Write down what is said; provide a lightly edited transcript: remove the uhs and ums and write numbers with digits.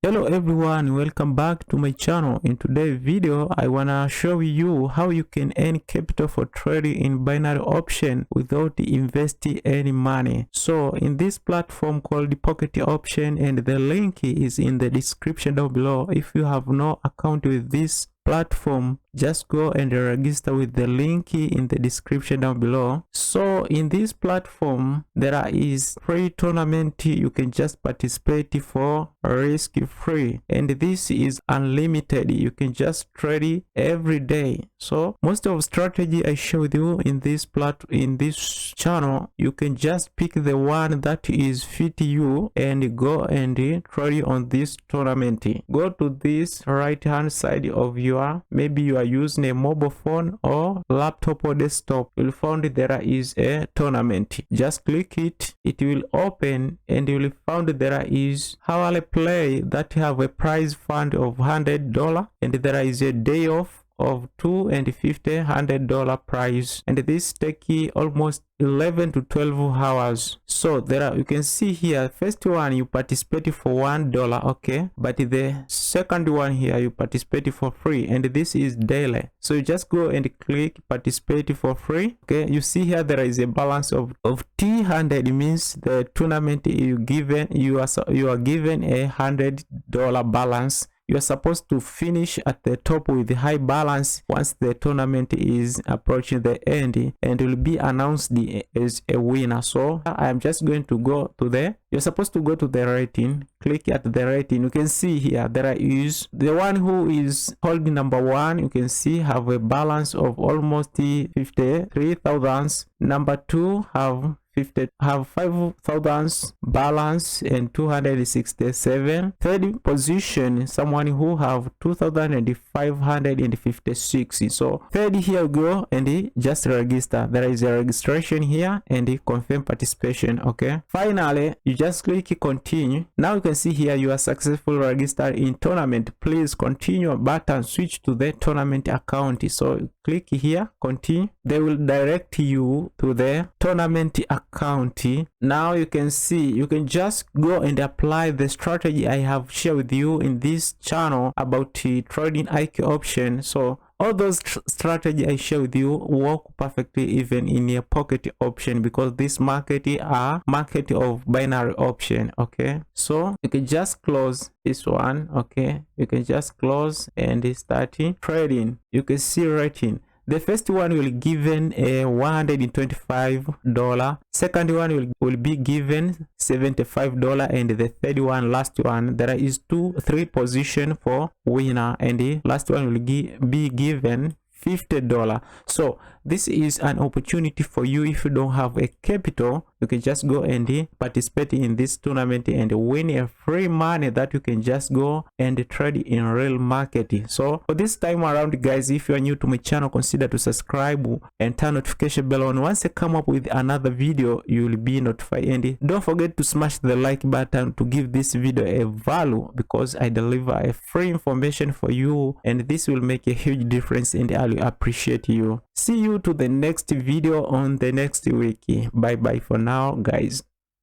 Hello everyone, welcome back to my channel. In today's video I wanna show you how you can earn capital for trading in binary option without investing any money. So in this platform called the Pocket Option, and the link is in the description down below. If you have no account with this platform, just go and register with the link in the description down below. So in this platform there is free tournament you can just participate for risk free, and this is unlimited. You can just trade every day. So most of strategy I showed you in this channel, you can just pick the one that is fit you and go and trade on this tournament. Go to this right hand side of your, maybe you are using a mobile phone or laptop or desktop, you'll find there is a tournament. Just click it, it will open, and you will find there is hourly play that have a prize fund of $100, and there is a day off of $2 and $50 $100 prize, and this take almost 11 to 12 hours. So there are, you can see here, first one you participate for $1, okay, but the second one here you participate for free, and this is daily. So you just go and click participate for free. Okay, you see here there is a balance of T100. means the tournament you are given $100 balance. You are supposed to finish at the top with the high balance once the tournament is approaching the end, and will be announced as a winner. So I am just going to go to you're supposed to go to the rating, click at the rating. You can see here there is the one who is holding number one, you can see have a balance of almost 53,000. Number two have 5,000 balance and 267. Third position, someone who have 2,556. So third, here you go and just register. There is a registration here and confirm participation. Okay, finally you just click continue. Now you can see here you are successfully registered in tournament. Please continue button, switch to the tournament account. So click here continue. They will direct you to the tournament account. Now you can see you can just go and apply the strategy I have shared with you in this channel about trading IQ option. So all those strategy I share with you work perfectly even in a pocket option, because this market are market of binary option. Okay, so you can just close this one. Okay, you can just close and start trading. You can see rating. The first one will given a $125. Second one will be given $75, and the third one, last one, there is 3 position for winner, and the last one will be given $50. So this is an opportunity for you. If you don't have a capital, you can just go and participate in this tournament and win a free money that you can just go and trade in real market. So for this time around, guys, if you are new to my channel, consider to subscribe and turn notification bell on. Once I come up with another video, you will be notified, and don't forget to smash the like button to give this video a value, because I deliver a free information for you, and this will make a huge difference, and I will appreciate you. See you to the next video on the next week. Bye bye for now, guys.